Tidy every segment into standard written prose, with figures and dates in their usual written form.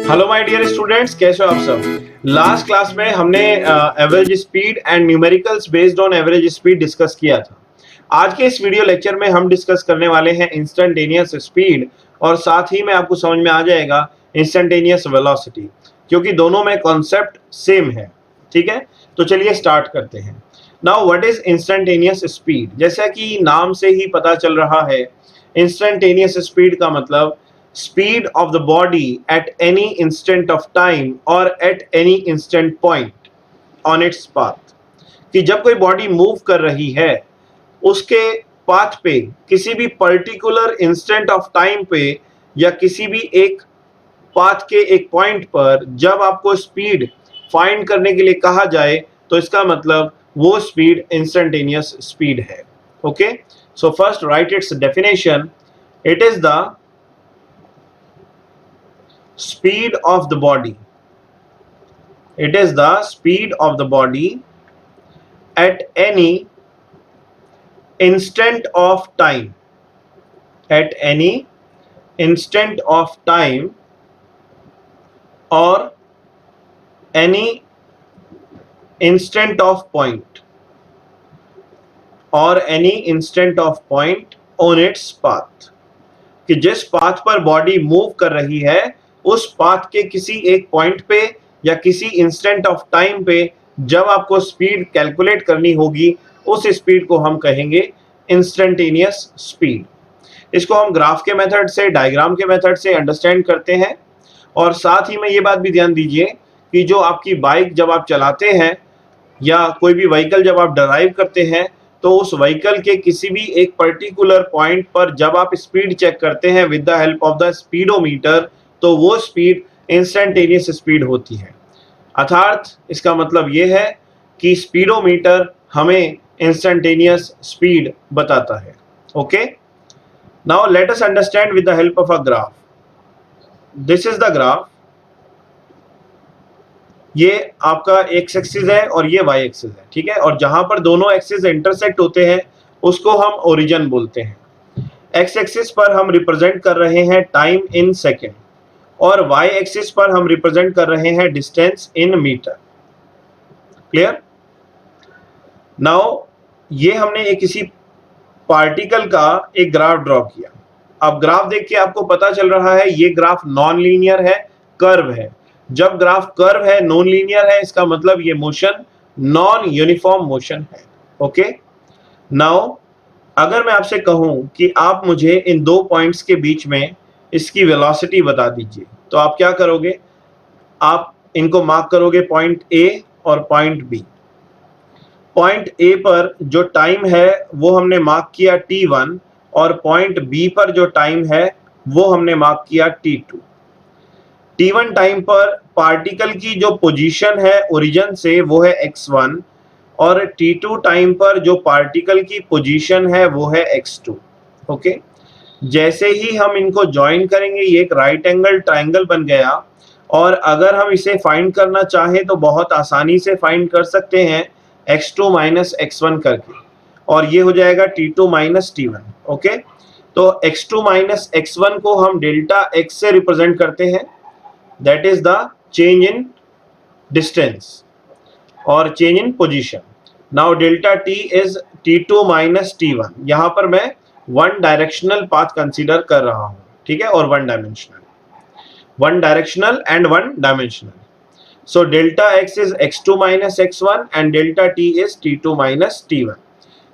Hello my dear students, कैसे हो आप सब। लास्ट क्लास में हमने average speed and numericals based on average speed discuss किया था। आज के इस वीडियो लेक्चर में हम डिस्कस करने वाले हैं इंस्टेंटेनियस स्पीड और साथ ही में आपको समझ में आ जाएगा इंस्टेंटेनियस वेलोसिटी, क्योंकि दोनों में कॉन्सेप्ट सेम है। ठीक है, तो चलिए स्टार्ट करते हैं। Now what is instantaneous speed. जैसा कि नाम से ही पता चल रहा है, इंस्टेंटेनियस स्पीड का मतलब speed of the body at any instant of time or at any instant point on its path। कि जब कोई बॉडी मूव कर रही है उसके पाथ पे किसी भी पर्टिकुलर इंस्टेंट ऑफ टाइम पे या किसी भी एक पाथ के एक पॉइंट पर जब आपको स्पीड फाइंड करने के लिए कहा जाए तो इसका मतलब वो स्पीड इंस्टेंटेनियस स्पीड है। Okay, so first right it's definition. It is the speed of the body. It is the speed of the body at any instant of time, at any instant of time or any instant of point, or any instant of point on its path। कि जिस path पर body move कर रही है उस path के किसी एक पॉइंट पे या किसी इंस्टेंट ऑफ टाइम पे जब आपको स्पीड कैलकुलेट करनी होगी उस स्पीड को हम कहेंगे इंस्टेंटेनियस स्पीड। इसको हम ग्राफ के मेथड से, डायग्राम के मेथड से अंडरस्टैंड करते हैं। और साथ ही में ये बात भी ध्यान दीजिए कि जो आपकी बाइक जब आप चलाते हैं या कोई भी व्हीकल जब आप ड्राइव करते हैं तो उस व्हीकल के किसी भी एक पर्टिकुलर पॉइंट पर जब आप स्पीड चेक करते हैं with the help of the speedometer तो वो स्पीड इंस्टेंटेनियस स्पीड होती है। अर्थात इसका मतलब ये है कि स्पीडोमीटर हमें इंस्टेंटेनियस स्पीड बताता है। Okay, now let us understand with the help of a graph. This is the graph. ये आपका एक्स एक्सिस है और ये वाई एक्सिस है। ठीक है, और जहां पर दोनों एक्सिस इंटरसेक्ट होते हैं उसको हम ओरिजिन बोलते हैं। एक्स एक्सिस पर हम रिप्रेजेंट कर रहे हैं टाइम इन सेकेंड और वाई एक्सिस पर हम रिप्रेजेंट कर रहे हैं distance in metre. Clear. Now ये हमने एक किसी पार्टिकल का एक ग्राफ ड्रॉ किया। अब ग्राफ देख के आपको पता चल रहा है ये ग्राफ नॉन लीनियर है, कर्व है। जब ग्राफ कर्व है, नॉन लीनियर है, इसका मतलब ये मोशन नॉन यूनिफॉर्म मोशन है। ओके, नाउ अगर मैं आपसे कहूं कि आप मुझे इन दो पॉइंट्स के बीच में इसकी वेलोसिटी बता दीजिए तो आप क्या करोगे? आप इनको मार्क करोगे, पॉइंट ए और पॉइंट बी। पॉइंट ए पर जो टाइम है वो हमने मार्क किया t1 और पॉइंट बी पर जो टाइम है वो हमने मार्क किया t2। t1 टाइम पर पार्टिकल की जो पोजीशन है ओरिजिन से वो है x1 और t2 टाइम पर जो पार्टिकल की पोजीशन है वो है x2। ओके, जैसे ही हम इनको ज्वाइन करेंगे ये एक राइट एंगल ट्राइंगल बन गया और अगर हम इसे फाइंड करना चाहें तो बहुत आसानी से फाइंड कर सकते हैं x2 माइनस x1 करके, और ये हो जाएगा t2 माइनस t1। ओके, तो x2 माइनस x1 को हम डेल्टा x से रिप्रेजेंट करते हैं, that is the change in distance और change in position. Now delta t is t2 minus t1। यहां पर मैं वन डायरेक्शनल पाथ कंसीडर कर रहा हूं। ठीक है, और one directional and one dimensional. So delta x is x2 minus x1 and delta t is t2 minus t1।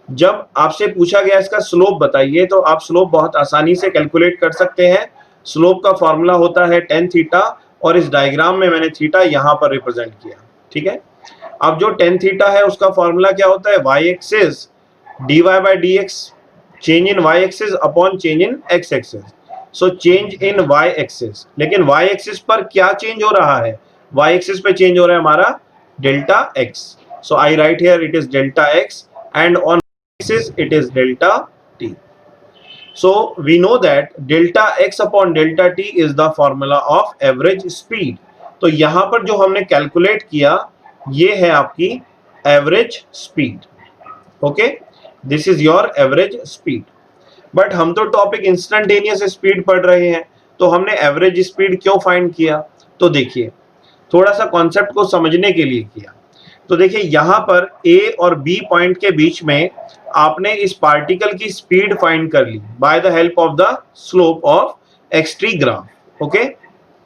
जब आपसे पूछा गया इसका स्लोप बताइए तो आप स्लोप बहुत आसानी से कैलकुलेट कर सकते हैं। स्लोप का फॉर्मूला होता है tan थीटा और इस डायग्राम में मैंने थीटा यहां पर रिप्रेजेंट किया। ठीक है, अब जो tan थीटा है उसका फॉर्मूला क्या होता है? y axis dy by dx, change in y axis upon change in x axis. So change in y axis, लेकिन y एक्सिस पर क्या चेंज हो रहा है? y एक्सिस पे चेंज हो रहा है हमारा delta x। So I right here it is delta x and on axis it is delta t। so we know that delta x upon delta t is the formula of average speed। तो यहां पर जो हमने calculate किया ये है आपकी average speed. Okay, this is your average speed. But हम तो टॉपिक इंस्टेंटेनियस स्पीड पढ़ रहे हैं तो हमने एवरेज स्पीड क्यों फाइंड किया? तो देखिए, थोड़ा सा कॉन्सेप्ट को समझने के लिए किया। तो देखिए यहाँ पर ए और बी पॉइंट के बीच में आपने इस पार्टिकल की स्पीड फाइंड कर ली by the help of the slope of X T graph. Okay,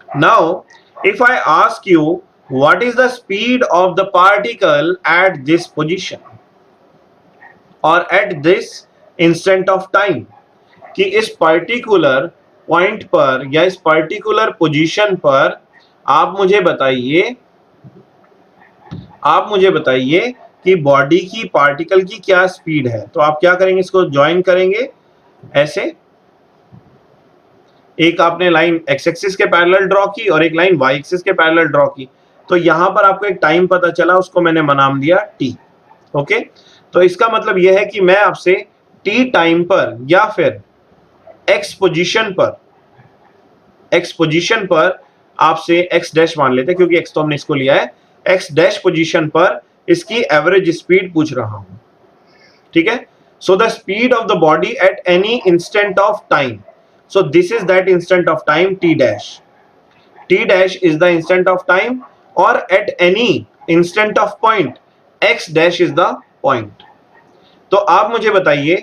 now if I ask you what is the speed of the particle at this position और at this instant of time, कि इस particular point पर या इस particular position पर आप मुझे बताइए कि बॉडी की पार्टिकल की क्या स्पीड है। तो आप क्या करेंगे, इसको ज्वाइन करेंगे ऐसे, एक आपने लाइन एक्स एक्सिस के पैरेलल ड्रॉ की और एक लाइन वाई एक्सिस के पैरेलल ड्रॉ की। तो यहां पर आपको एक टाइम पता चला, उसको मैंने नाम दिया टी। ओके, तो इसका मतलब यह है कि मैं आपसे टी टाइम पर या फिर एक्स पोजीशन पर आपसे एक्स डैश मान लेते हैं, क्योंकि एक्स तो हमने इसको लिया है, एक्स डैश पोजीशन पर इसकी एवरेज स्पीड पूछ रहा हूं। ठीक है, so the speed of the body at any instant of time, so this is that instant of time T dash is the instant of time, और at any instant of point X dash is the point. तो आप मुझे बताइए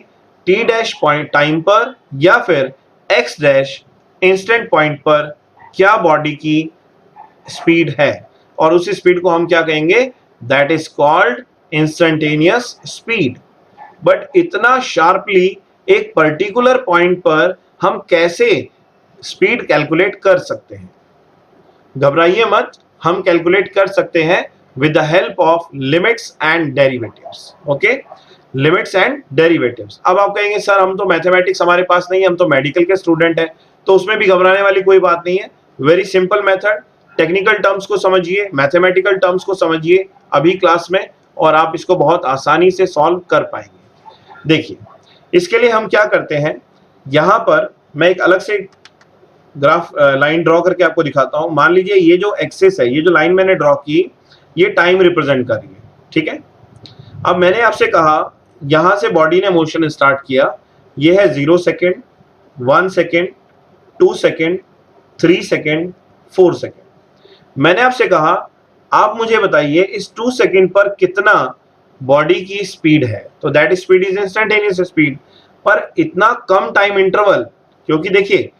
T dash point time पर या फिर x dash instant point पर क्या बॉडी की स्पीड है, और उस स्पीड को हम क्या कहेंगे, that is called instantaneous speed. But इतना शार्पली एक पर्टिकुलर पॉइंट पर हम कैसे स्पीड कैलकुलेट कर सकते हैं? घबराइए मत, हम कैलकुलेट कर सकते हैं with the help of limits and derivatives. Okay, limits and derivatives. अब आप कहेंगे सर हम तो मैथमेटिक्स हमारे पास नहीं है, हम तो मेडिकल के स्टूडेंट हैं, तो उसमें भी घबराने वाली कोई बात नहीं है। Very simple method, technical terms को समझिए, मैथमेटिकल टर्म्स को समझिए अभी क्लास में, और आप इसको बहुत आसानी से सॉल्व कर पाएंगे। देखिए, इसके लिए हम क्या करते हैं, यहां पर मैं एक अलग से ग्राफ लाइन ड्रॉ करके आपको दिखाता हूं। मान लीजिए ये जो एक्सिस है, ये जो लाइन मैंने ड्रॉ की, ये टाइम रिप्रेजेंट कर रही है। ठीक है, अब मैंने आपसे कहा यहां से बॉडी ने मोशन स्टार्ट किया, ये है 0 second, 1 second, 2 second, 3 second, 4 second. मैंने आपसे कहा आप मुझे बताइए इस 2 सेकेंड पर कितना बॉडी की स्पीड है, तो that speed is instantaneous speed. पर इतना कम टाइम इंटरवल, क्योंकि देखिए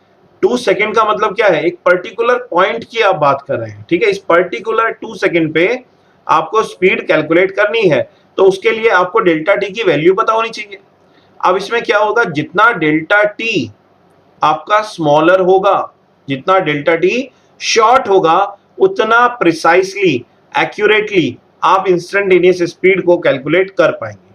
2 सेकेंड का मतलब क्या है, एक पर्टिकुलर पॉइंट की आप बात कर रहे हैं। ठीक है, इस पर्टिकुलर 2 सेकेंड पे आपको स्पीड कैलकुलेट करनी है, तो उसके लिए आपको डेल्टा टी की वैल्यू पता होनी चाहिए। अब इसमें क्या होगा, जितना डेल्टा टी आपका स्मॉलर होगा, जितना डेल्टा टी शॉर्ट होगा, उतना प्रिसाइसली एक्यूरेटली आप इंस्टेंटेनियस स्पीड को कैलकुलेट कर पाएंगे।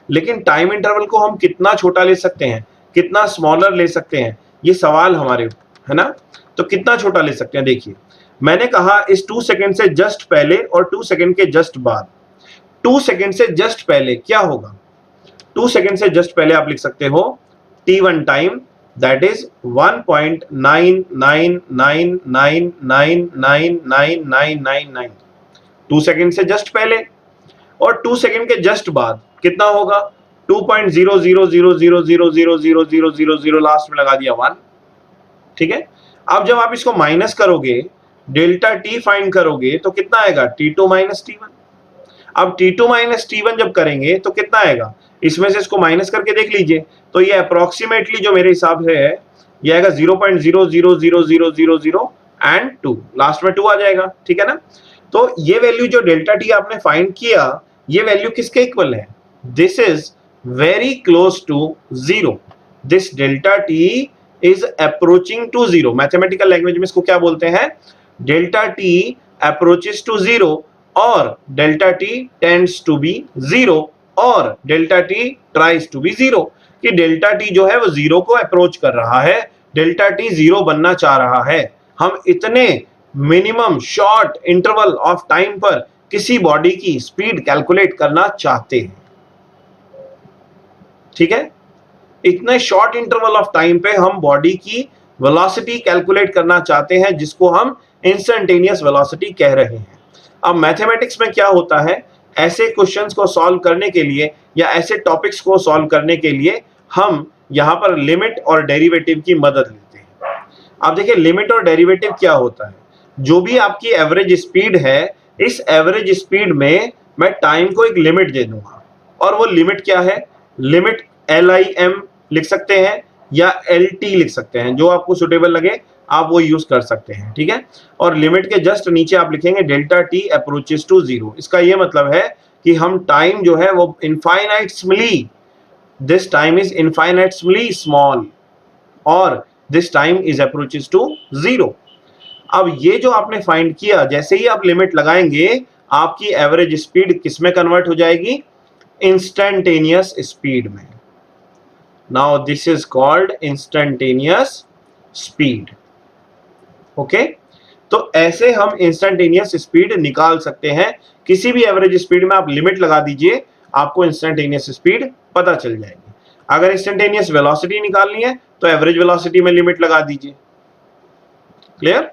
लेकिन टाइम इंटरवल को हम कितना छोटा ले सकते हैं, कितना स्मॉलर ले सकते हैं, ये सवाल हमारे है ना। तो कितना छोटा ले सकते हैं, देखिए मैंने कहा इस 2 सेकेंड से जस्ट पहले और 2 सेकेंड के जस्ट बाद। 2 सेकेंड से जस्ट पहले क्या होगा, 2 सेकेंड से जस्ट पहले आप लिख सकते हो t1 time, that is 1.9999999999, 2 second से जस्ट पहले। और 2 सेकेंड के जस्ट बाद कितना होगा, 2.0000000000 लास्ट में लगा दिया 1। ठीक है, अब जब आप इसको माइनस करोगे, डेल्टा टी फाइंड करोगे, तो कितना आएगा, t2 माइनस t1। अब t2 माइनस t1 जब करेंगे तो कितना आएगा, इसमें से इसको माइनस करके देख लीजिए, तो ये अप्रोक्सीमेटली जो मेरे हिसाब से है ये आएगा 0.000000 एंड 2, लास्ट में 2 आ जाएगा। ठीक है ना, तो ये वैल्यू जो डेल्टा टी आपने फाइंड किया, ये वैल्यू किसके इक्वल है, this is very close to 0। This delta t is approaching to 0। Mathematical language में इसको क्या बोलते हैं, डेल्टा टी अप्रोचेस टू 0 और delta t tends to be 0 और delta t tries to be 0, कि डेल्टा टी जो है वो 0 को अप्रोच कर रहा है, डेल्टा टी 0 बनना चाह रहा है। हम इतने minimum short interval of time पर किसी बॉडी की स्पीड कैलकुलेट करना चाहते हैं। ठीक है, इतने शॉर्ट इंटरवल ऑफ टाइम पे हम बॉडी की वेलोसिटी कैलकुलेट करना चाहते हैं, जिसको हम इंस्टेंटेनियस वेलोसिटी कह रहे हैं। अब मैथमेटिक्स में क्या होता है, ऐसे क्वेश्चंस को सॉल्व करने के लिए या ऐसे टॉपिक्स को सॉल्व करने के लिए हम यहां पर लिमिट और डेरिवेटिव की मदद लेते हैं। अब देखिए लिमिट और डेरिवेटिव क्या होता है। जो भी आपकी एवरेज स्पीड है, इस एवरेज स्पीड में मैं टाइम को एक लिमिट दे दूंगा, और वो लिमिट क्या है, लिमिट LIM लिख सकते हैं या LT लिख सकते हैं, जो आपको सुटेबल लगे आप वो यूज कर सकते हैं, ठीक है। और लिमिट के जस्ट नीचे आप लिखेंगे delta t approaches to zero. इसका ये मतलब है कि हम टाइम जो है वो infinitely, this time is infinitely small और this time is approaches to zero. अब ये जो आपने फाइंड किया, जैसे ही आप लिमिट लगाएंगे आपकी एवरेज स्पीड किस में कन्वर्ट हो जाएगी, इंस्टेंटेनियस स्पीड में। Now this is called instantaneous speed. Okay, तो ऐसे हम इंस्टेंटेनियस स्पीड निकाल सकते हैं। किसी भी एवरेज स्पीड में आप लिमिट लगा दीजिए, आपको इंस्टेंटेनियस स्पीड पता चल जाएगी। अगर इंस्टेंटेनियस वेलोसिटी निकालनी है तो एवरेज वेलोसिटी में लिमिट लगा दीजिए। क्लियर?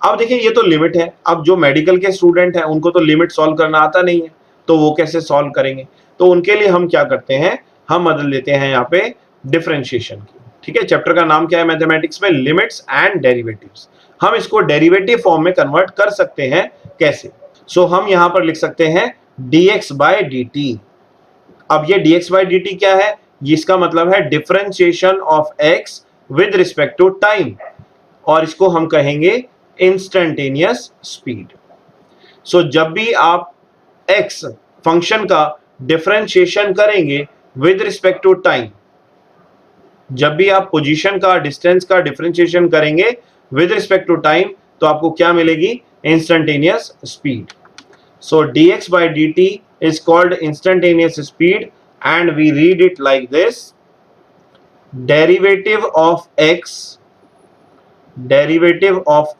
अब देखिए ये तो लिमिट है। अब जो मेडिकल के स्टूडेंट हैं उनको तो लिमिट सॉल्व करना आता नहीं है, तो वो कैसे सॉल्व करेंगे? तो उनके लिए हम क्या करते हैं, हम बदल देते हैं यहाँ पे डिफरेंशिएशन की। ठीक है, चैप्टर का नाम क्या है मैथमेटिक्स में, लिमिट्स एंड डेरिवेटिव्स। हम इसको डेरिवेटिव फॉर्म में कन्वर्ट कर सकते हैं। कैसे? सो हम यहां पर लिख सकते हैं dx बाय dt। अब ये dx बाय dt क्या है, इसका मतलब है differentiation of x with respect to time, और इसको हम कहेंगे इंस्टेंटेनियस स्पीड। सो जब भी आप x फंक्शन का डिफरेंशिएशन करेंगे विद रिस्पेक्ट टू टाइम, जब भी आप पोजीशन का, डिस्टेंस का डिफरेंशिएशन करेंगे विद रिस्पेक्ट टू टाइम, तो आपको क्या मिलेगी, instantaneous speed. So dx by dt is called instantaneous speed and we read it like this: derivative of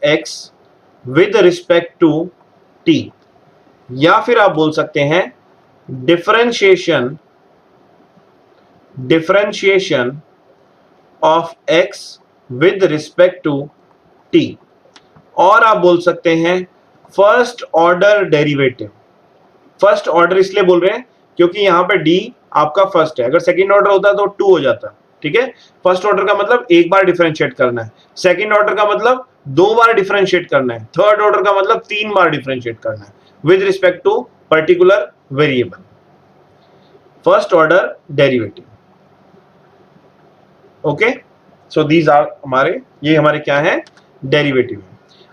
x with respect to t, या फिर आप बोल सकते हैं differentiation of x with respect to t, और आप बोल सकते हैं first order derivative. First order इसलिए बोल रहे हैं क्योंकि यहां पे d आपका फर्स्ट है, अगर सेकंड ऑर्डर होता तो 2 हो जाता। ठीक है, फर्स्ट ऑर्डर का मतलब एक बार डिफरेंशिएट करना है, सेकंड ऑर्डर का मतलब 2 बार डिफरेंशिएट करना है, थर्ड ऑर्डर का मतलब 3 बार डिफरेंशिएट करना है with respect to particular variable. First order derivative. Okay, so these are ये हमारे क्या है, डेरिवेटिव।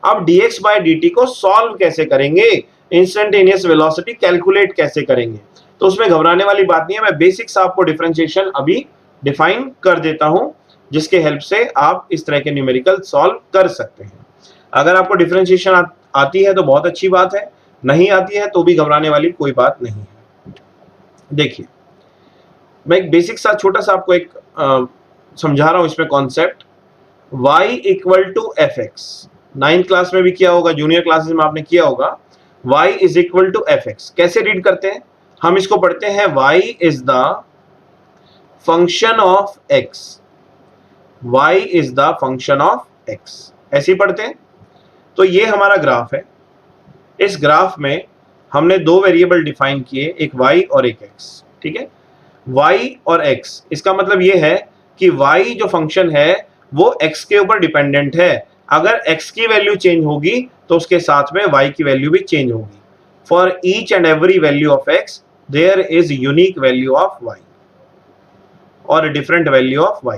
अब dx बाय dt को सॉल्व कैसे करेंगे, इंस्टेंटेनियस वेलोसिटी कैलकुलेट कैसे करेंगे, तो उसमें घबराने वाली बात नहीं है। मैं बेसिक्स आपको डिफरेंशिएशन अभी डिफाइन कर देता हूं, जिसके हेल्प से आप इस तरह के न्यूमेरिकल सॉल्व कर सकते हैं। अगर आपको डिफरेंशिएशन आती है तो बहुत अच्छी बात है, नहीं आती है तो भी घबराने वाली कोई बात नहीं है। देखिए, मैं एक बेसिक सा छोटा सा आपको एक समझा रहा हूं इसमें concept. y equal to f x, 9th class में भी किया होगा, जूनियर क्लासेस में आपने किया होगा। y is equal to f x कैसे रीड करते हैं, हम इसको पढ़ते हैं y is the function of x, y is the function of x, ऐसे ही पढ़ते हैं। तो ये हमारा ग्राफ है। इस ग्राफ में हमने 2 वेरिएबल डिफाइन किए, एक y और एक x। ठीक है, y और x, इसका मतलब ये है कि y जो फंक्शन है वो x के ऊपर डिपेंडेंट है। अगर x की वैल्यू चेंज होगी तो उसके साथ में y की वैल्यू भी चेंज होगी। For each and every value of x there is unique value of y और different value of y।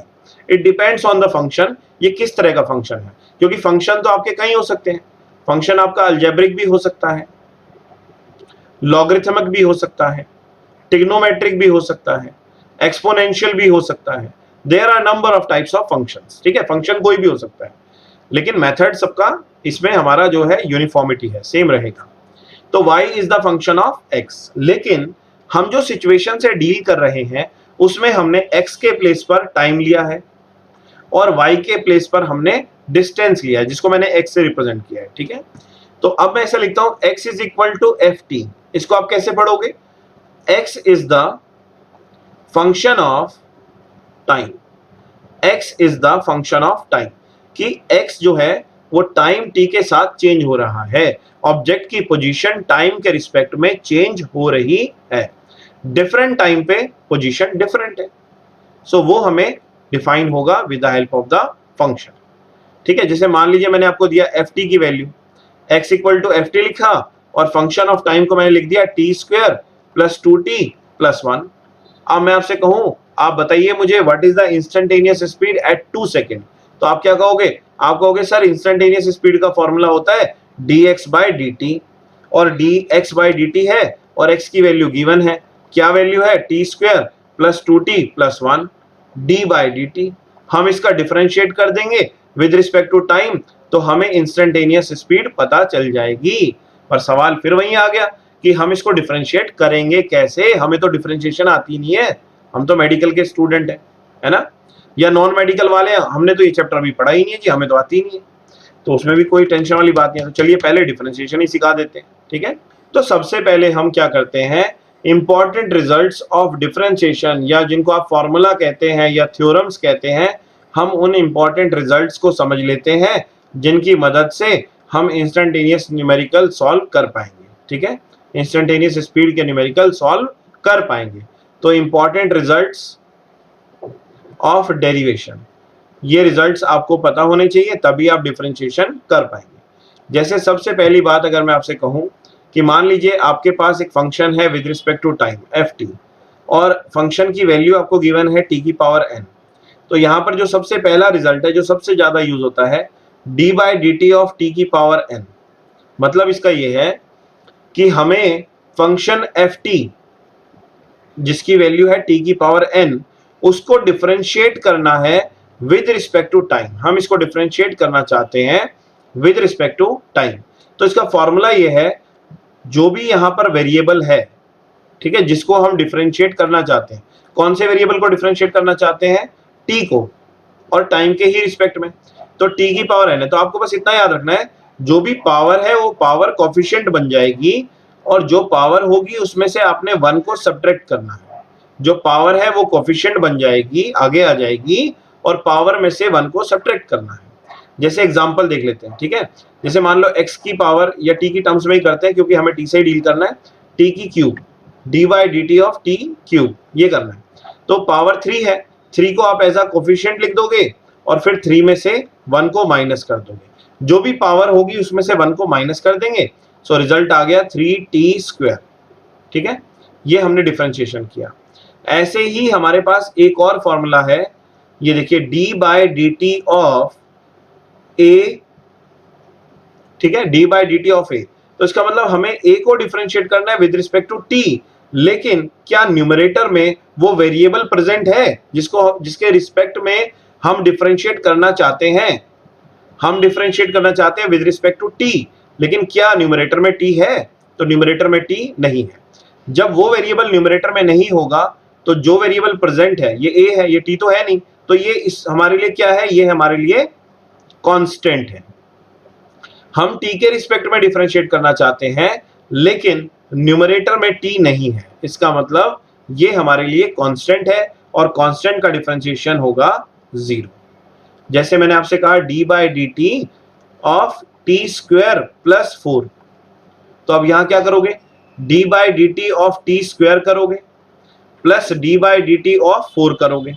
It depends on the function, ये किस तरह का फंक्शन है, क्योंकि फंक्शन तो आपके कई हो सकते हैं। फंक्शन आपका अलजेब्रिक भी हो सकता है, लॉगरिथमिक भी हो सकता है, ट्रिग्नोमेट्रिक भी हो सकता है, एक्सपोनेंशियल भी हो सकता है। There are number of types of functions. ठीक है, फंक्शन कोई भी हो सकता है, लेकिन मेथड सबका इसमें हमारा जो है यूनिफॉर्मिटी है, सेम रहेगा। तो y is the function of x, लेकिन हम जो सिचुएशन से डील कर रहे हैं उसमें हमने x के प्लेस पर टाइम लिया है और y के प्लेस पर हमने डिस्टेंस लिया है, जिसको मैंने x से रिप्रेजेंट किया है। ठीक है, तो अब मैं ऐसा लिखता हूं x is equal to ft। इसको आप कैसे पढ़ोगे, x is the function of time, x is the function of time, कि x जो है वो टाइम t के साथ चेंज हो रहा है, ऑब्जेक्ट की पोजीशन टाइम के रिस्पेक्ट में चेंज हो रही है, डिफरेंट टाइम पे पोजीशन डिफरेंट है। सो वो हमें डिफाइन होगा with the help of the function. ठीक है, जैसे मान लीजिए मैंने आपको दिया ft की value, x equal to f t लिखा और फंक्शन ऑफ टाइम को मैंने लिख दिया T square plus 2t plus 1। अब मैं आपसे कहूं, आप बताइए मुझे what is the instantaneous speed at 2 second, तो आप क्या कहोगे? आप कहोगे सर इंस्टेंटेनियस स्पीड का फॉर्मूला होता है dx बाई dt, और dx बाई dt है और x की वैल्यू गिवन है। क्या वैल्यू है? T square plus 2t plus 1 d by dt। हम इसका डिफरेंशिएट कर देंगे विद रिस्पेक्ट टू टाइम, तो हमें इंस्टेंटेनियस स्पीड पता चल जाएगी। पर सवाल फिर वही आ गया कि हम इसको डिफरेंशिएट करेंगे कैसे? हमें तो डिफरेंशिएशन आती नहीं है, हम तो मेडिकल के स्टूडेंट हैं, है ना, या नॉन मेडिकल वाले, हमने तो ये चैप्टर भी पढ़ा ही नहीं है जी, हमें तो आती ही नहीं है, तो उसमें भी कोई टेंशन वाली बात नहीं है। तो चलिए पहले डिफरेंशिएशन ही सिखा देते हैं, ठीक है। तो सबसे पहले हम क्या करते हैं, इंपॉर्टेंट रिजल्ट्स ऑफ डिफरेंशिएशन, या जिनको आप फॉर्मूला कहते हैं या थ्योरम्स कहते हैं, हम उन इंपॉर्टेंट रिजल्ट्स को समझ लेते हैं जिनकी मदद से हम इंस्टेंटेनियस न्यूमेरिकल सॉल्व कर पाएंगे, ठीक है, इंस्टेंटेनियस स्पीड के न्यूमेरिकल सॉल्व कर पाएंगे। तो इंपॉर्टेंट रिजल्ट्स ऑफ डेरिवेशन, ये रिजल्ट्स आपको पता होने चाहिए, तभी आप डिफरेंशिएशन कर पाएंगे। जैसे सबसे पहली बात अगर मैं आपसे कहूं कि मान लीजिए आपके पास एक फंक्शन है with respect to time f t, और फंक्शन की वैल्यू आपको गिवन है टी की पावर एन, तो यहाँ पर जो सबसे पहला रिजल्ट है, जो सबसे ज्यादा यूज होता है, D by D T of T की पावर एन। मतलब इसका ये है कि हमें फंक्शन एफ टी जिसकी वैल्यू है टी की पावर एन, उसको डिफरेंशिएट करना है विद रिस्पेक्ट टू टाइम। हम इसको डिफरेंशिएट करना चाहते हैं विद रिस्पेक्ट टू टाइम। तो इसका फॉर्मूला ये है, जो भी यहाँ पर वेरिएबल है, ठीक है, जिसको हम डिफरेंशिएट करना चाहते हैं, कौन से वेरिएबल को डिफरेंशिएट करना चाहते हैं? टी को, और टाइम के ही रिस्पेक्ट में। तो टी की पावर एन है, तो आपको बस इतना याद रखना है, जो भी पावर है वो पावर कोफिशिएंट बन जाएगी, और जो पावर होगी उसमें से आपने 1 को सब्ट्रैक्ट करना है। जो पावर है वो कोफिशिएंट बन जाएगी, आगे आ जाएगी, और पावर में से 1 को सब्ट्रैक्ट करना है। जैसे एग्जांपल देख लेते हैं, ठीक है। जैसे मान लो x की पावर, या t की टर्म्स में ही करते हैं क्योंकि हमें t से ही डील करना है, t की cube D by D T of t cube, ये करना है। तो पावर 3 है, 3 को आप एज अ कोफिशिएंट लिख दोगे, और फिर 3 में से 1 को माइनस कर दोगे, जो भी पावर होगी उसमें से 1 को माइनस कर देंगे, सो रिजल्ट आ गया 3t स्क्वायर, ठीक है। ये हमने डिफरेंशिएशन किया। ऐसे ही हमारे पास एक और फॉर्मूला है, ये देखिए D by D T of A, ठीक है, D by D T of A. तो इसका मतलब हमें ए को डिफरेंशिएट करना है विद रिस्पेक्ट टू टी, लेकिन क्या न्यूमरेटर में वो वेरिएबल प्रेजेंट है जिसके रिस्पेक्ट में हम डिफरेंशिएट करना चाहते हैं? हम डिफरेंशिएट करना चाहते हैं विद रिस्पेक्ट टू टी, लेकिन क्या न्यूमरेटर में टी है? तो न्यूमरेटर में टी नहीं है। जब वो वेरिएबल न्यूमरेटर में नहीं होगा, तो जो वेरिएबल प्रेजेंट है ये ए है, ये टी तो है नहीं, तो ये इस हमारे लिए क्या है? ये हमारे लिए कांस्टेंट है। हम टी के रिस्पेक्ट में डिफरेंशिएट करना चाहते हैं, लेकिन न्यूमरेटर में टी नहीं है, इसका मतलब ये हमारे लिए कांस्टेंट है, और कांस्टेंट का डिफरेंशिएशन होगा 0। जैसे मैंने आपसे कहा D by D T of T square plus 4, तो अब यहां क्या करोगे? D by D T of T square करोगे plus D by D T of 4 करोगे।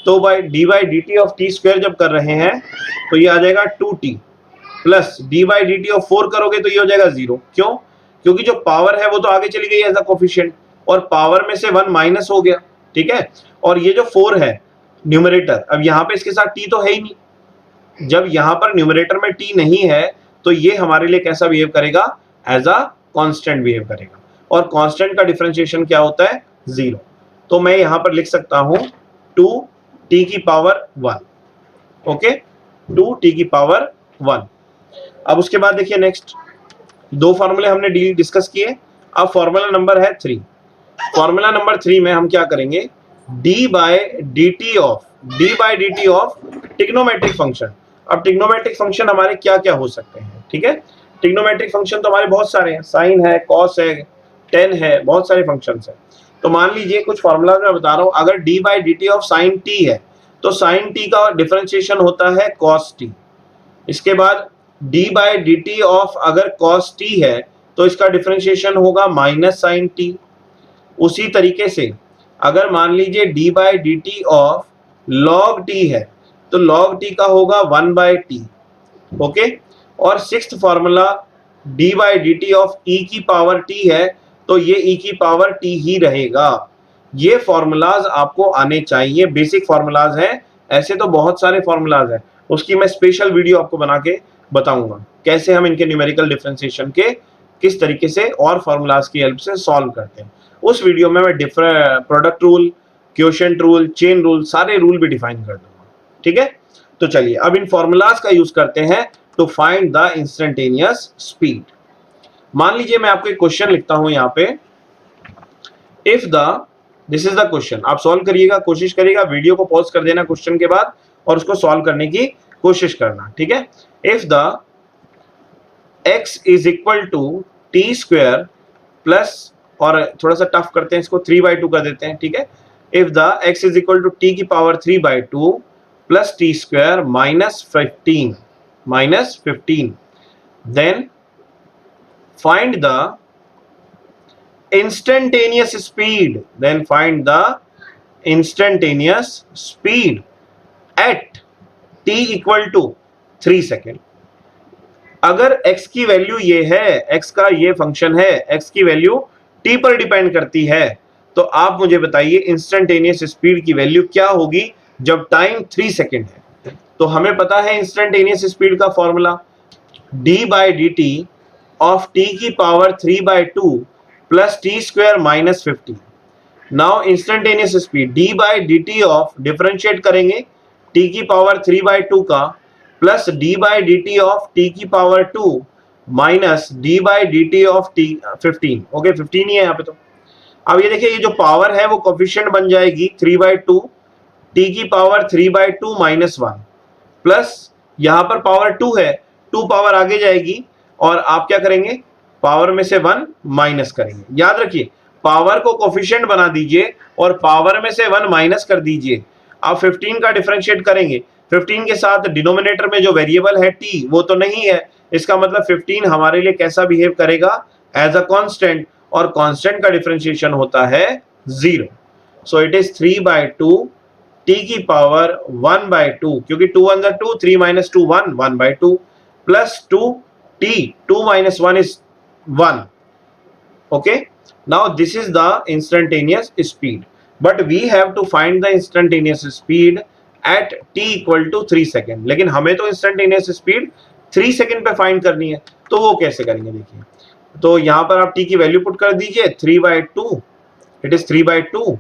तो by D by D T of T square जब कर रहे हैं तो ये आ जाएगा 2t, plus D by D T of 4 करोगे तो ये हो जाएगा 0। क्यों? क्योंकि जो पावर है वो तो आगे चली गई एज अ कोफिशिएंट, और पावर में से 1 माइनस हो गया, ठीक है। और ये जो 4 है न्यूमरेटर, अब यहाँ पे इसके साथ t तो है ही नहीं। जब यहाँ पर न्यूमरेटर में t नहीं है, तो ये हमारे लिए कैसा बिहेव करेगा? एज अ कांस्टेंट बिहेव करेगा, और कांस्टेंट का डिफरेंशिएशन क्या होता है? 0। तो मैं यहाँ पर लिख सकता हूँ 2t की पावर 1, ओके, 2t की पावर 1। अब उसके बाद देखिए नेक्स्ट 2 फॉर्मूले हमने डिस्कस किए। अब फॉर्मूला नंबर है 3। फॉर्मूला नंबर 3 में हम क्या करेंगे? D by D T of trigonometric function. अब ट्रिग्नोमेट्रिक फंक्शन हमारे क्या क्या हो सकते हैं, ठीक है। ट्रिग्नोमेट्रिक फंक्शन तो हमारे बहुत सारे हैं, साइन है, कॉस है, टेन है, बहुत सारे फंक्शंस हैं। तो मान लीजिए कुछ फॉर्मूला मैं बता रहा हूं, अगर D by D T of sine T है, तो साइन टी का डिफरेंशिएशन होता है कॉस टी। इसके बाद D by D T of अगर कॉस टी है, तो इसका डिफरेंशिएशन होगा माइनस साइन टी। उसी तरीके से अगर मान लीजिए D by D T of log T है, तो लॉग टी का होगा 1 बाई टी, ओके। और sixth formula D by D T of E की पावर टी है, तो ये ई की पावर टी ही रहेगा। ये फॉर्मूलाज आपको आने चाहिए, बेसिक फॉर्मूलाज हैं। ऐसे तो बहुत सारे फॉर्मूलाज हैं, उसकी मैं स्पेशल वीडियो आपको बना के बताऊंगा कैसे हम इनके न्यूमेरिकल डिफरेंशिएशन के किस तरीके से और फॉर्मूलाज की हेल्प से सॉल्व करते हैं। उस वीडियो में मैं different product rule, quotient rule, chain rule, सारे रूल भी डिफाइन कर दूंगा। ठीक है, तो चलिए अब इन फॉर्मूलाज का यूज करते हैं to find the instantaneous speed. मान लीजिए मैं आपको एक क्वेश्चन लिखता हूं यहां पे, if the, this is the question, आप सॉल्व करिएगा, कोशिश करिएगा, वीडियो को पॉज कर देना क्वेश्चन के बाद और उसको सॉल्व करने की कोशिश करना। ठीक है, if the x is equal to t square plus, और थोड़ा सा टफ करते हैं इसको, 3/2 कर देते हैं। ठीक है, if the x is equal to T की power 3/2 plus T square -15 then find the instantaneous speed, then find the instantaneous speed at t equal to 3 second. अगर x की वैल्यू ये है, x का ये फंक्शन है, x की value t पर डिपेंड करती है, तो आप मुझे बताइए इंस्टेंटेनियस स्पीड की वैल्यू क्या होगी जब टाइम 3 सेकेंड है। तो हमें पता है इंस्टेंटेनियस स्पीड का formula d by D T of t की power 3/2 plus T square -15। Now instantaneous speed d by D T of, differentiate करेंगे t की पावर 3/2 का plus d by D T of t की power 2 minus d by D T of t 15। Okay, 15 ही है यहाँ पे। तो अब ये देखिए, ये जो पावर है वो कोफिशिएंट बन जाएगी 3/2, t की पावर 3/2 -1 प्लस यहाँ पर पावर 2 है, 2 पावर आगे जाएगी और आप क्या करेंगे, पावर में से 1 माइनस करेंगे। याद रखिए, पावर को कोफिशिएंट बना दीजिए और पावर में से 1 माइनस कर दीजिए। आप 15 का डिफरेंशिएट करेंगे, 15 के साथ डिनोमिनेटर में जो वेरिएबल है t वो तो नहीं है, इसका मतलब 15 हमारे लिए कैसा बिहेव करेगा, एज अ कांस्टेंट, और कांस्टेंट का डिफरेंशिएशन होता है 0। सो इट इज 3/2 t की पावर 1/2, क्योंकि 2 1 2, 3 - 2 1, 1/2 plus 2 t, 2 - 1 is 1. Okay, now this is the instantaneous speed, but we have to find the instantaneous speed at t equal to 3 second. लेकिन हमें तो instantaneous speed 3 second पे find करनी है, तो वो कैसे करेंगे देखिए। तो यहां पर आप t की वैल्यू पुट कर दीजिए 3/2, it is 3/2,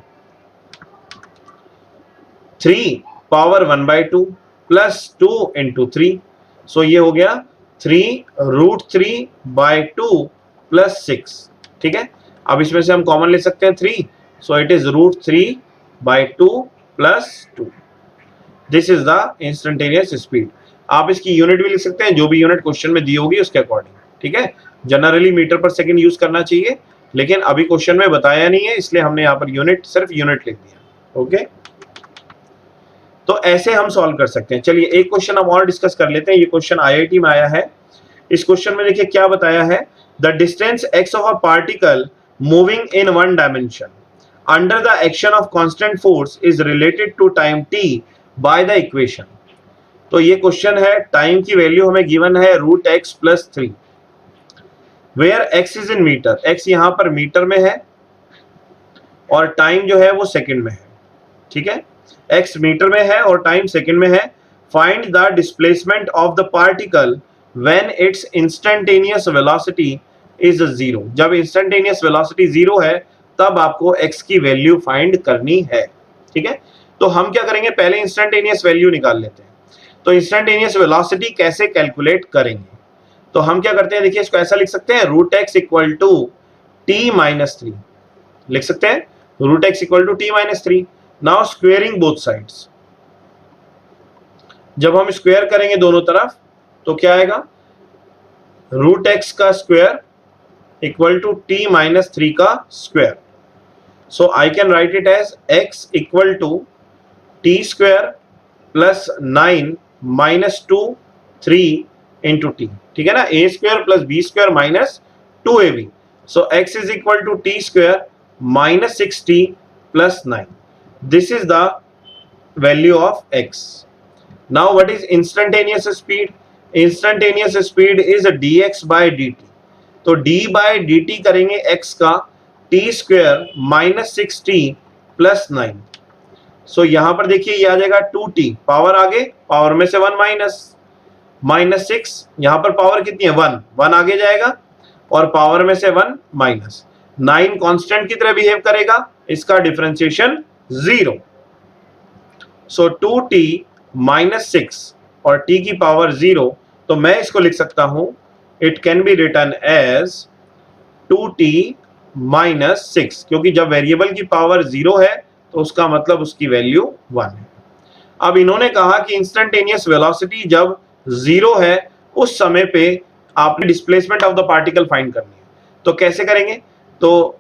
3 power 1/2 plus 2 into 3, सो ये हो गया 3√3/2 प्लस 6। ठीक है, अब इसमें से हम कॉमन ले सकते हैं 3, so it is √3/2 plus 2। This is the instantaneous speed. आप इसकी यूनिट भी लिख सकते हैं, जो भी यूनिट क्वेश्चन में दी होगी उसके अकॉर्डिंग। ठीक है, जनरली मीटर पर सेकंड यूज करना चाहिए, लेकिन अभी क्वेश्चन में बताया नहीं है, इसलिए हमने यहाँ पर यूनिट, सिर्फ यूनिट लिख दिया। ओके, तो ऐसे हम सॉल्व कर सकते हैं। चलिए एक क्वेश्चन हम और डिस्कस कर लेते हैं। ये क्वेश्चन आईआईटी में आया है। इस क्वेश्चन में देखिए क्या बताया है, the distance x of a particle moving in one dimension under the action of constant force is related to time t by the equation. तो ये क्वेश्चन है, टाइम की वैल्यू हमें गिवन है √x + 3, where x is in metre, x यहां पर metre में है और टाइम जो है वो सेकंड में है। ठीक है, x मीटर में है और टाइम सेकंड में है। Find the displacement of the particle when it's instantaneous velocity is 0। जब इंस्टेंटेनियस वेलोसिटी 0 है तब आपको x की वैल्यू फाइंड करनी है। ठीक है, तो हम क्या करेंगे, पहले इंस्टेंटेनियस वैल्यू निकाल लेते हैं। तो इंस्टेंटेनियस वेलोसिटी कैसे कैलकुलेट करेंगे, तो हम क्या करते हैं, देखिए इसको ऐसा लिख सकते हैं, √x = t - 3 लिख सकते हैं, √x = t - 3। Now squaring both sides, जब हम स्क्वायर करेंगे दोनों तरफ तो क्या आएगा, √x का स्क्वायर = t - 3 का square. So I can write it as x = t² + 9 - 2 3 × t। ठीक है ना, a² + b² - 2ab। So x is equal to t² - 6t + 9. This is the value of x. Now what is instantaneous speed? Instantaneous speed is dx by dt। तो d by dt करेंगे x का t square minus 6t plus 9। So यहां पर देखिए ये आ जाएगा 2t, power आगे, पावर में से 1 माइनस 6, यहां पर पावर कितनी है 1, 1 आगे जाएगा और पावर में से 1 माइनस 9 कांस्टेंट की तरह बिहेव करेगा, इसका डिफरेंशिएशन 0। सो 2t माइनस 6 और t की पावर 0, तो मैं इसको लिख सकता हूं, it can be written as 2t minus 6, क्योंकि जब वेरिएबल की पावर 0 है तो उसका मतलब उसकी वैल्यू 1 है। अब इन्होंने कहा कि इंस्टेंटेनियस वेलोसिटी जब 0 है उस समय पे आपने displacement of the particle find करनी है। तो कैसे करेंगे? तो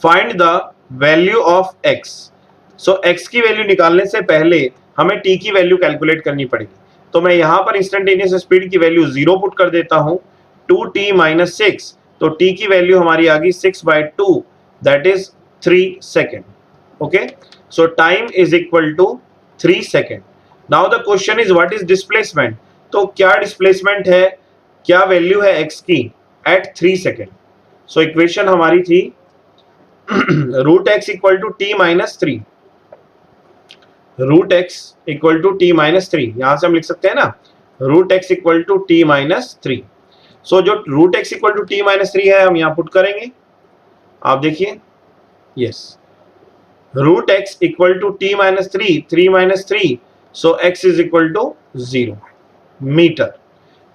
find the value of x। So x की वैल्यू निकालने से पहले हमें t की वैल्यू कैलकुलेट करनी पड़ेगी। तो मैं यहां पर इंस्टेंटेनियस स्पीड की वैल्यू 0 पुट कर देता हूं, 2t माइनस 6, तो t की वैल्यू हमारी आ गई 6/2, that is 3 second. Okay, so time is equal to 3 second. Now the question is what is displacement. तो क्या डिस्प्लेसमेंट है, क्या वैल्यू है x की एट 3 सेकेंड। सो इक्वेशन हमारी थी root x equal to t minus 3, root x equal to t minus 3, यहां से हम लिख सकते हैं ना, root x equal to t minus 3। So जो root x equal to t minus 3 है हम यहां पुट करेंगे, आप देखिए, yes, root x equal to t minus 3, 3 minus 3, so x is equal to 0 metre.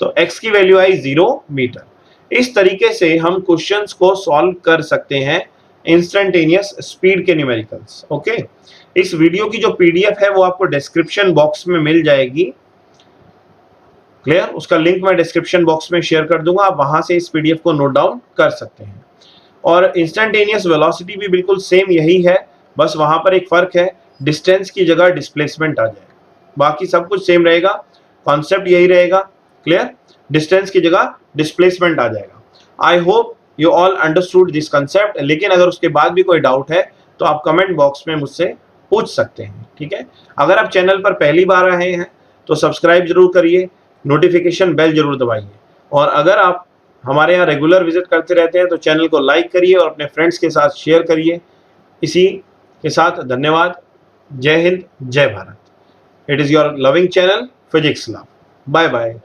तो x की वैल्यू आई 0 मीटर। इस तरीके से हम क्वेश्चंस को सॉल्व कर सकते हैं इंस्टेंटेनियस स्पीड के न्यूमेरिकल्स। ओके, इस वीडियो की जो पीडीएफ है वो आपको डिस्क्रिप्शन बॉक्स में मिल जाएगी, क्लियर, उसका लिंक मैं डिस्क्रिप्शन बॉक्स में शेयर कर दूंगा, आप वहां से इस पीडीएफ को नोट डाउन कर सकते हैं। और इंस्टेंटेनियस वेलोसिटी भी बिल्कुल सेम यही है, बस वहां पर एक फर्क है, डिस्टेंस की जगह डिस्प्लेसमेंट आ जाएगा, बाकी सब कुछ सेम रहेगा, कॉन्सेप्ट यही रहेगा, क्लियर, डिस्टेंस की जगह डिस्प्लेसमेंट आ जाएगा। I hope you all understood this concept. लेकिन अगर उसके बाद भी कोई डाउट है तो आप कमेंट बॉक्स में मुझसे पूछ सकते हैं, ठीक है। अगर आप चैनल पर पहली बार आए हैं तो सब्सक्राइब जरूर करिए, नोटिफिकेशन बेल जरूर दबाइए, और अगर आप हमारे यहाँ रेगुलर विजिट करते रहते हैं तो चैनल को लाइक करिए और अपने फ्रेंड्स के साथ शेयर करिए। इसी के साथ धन्यवाद, जय हिंद, जय Bharat. It is your loving channel Physics Love. Bye bye.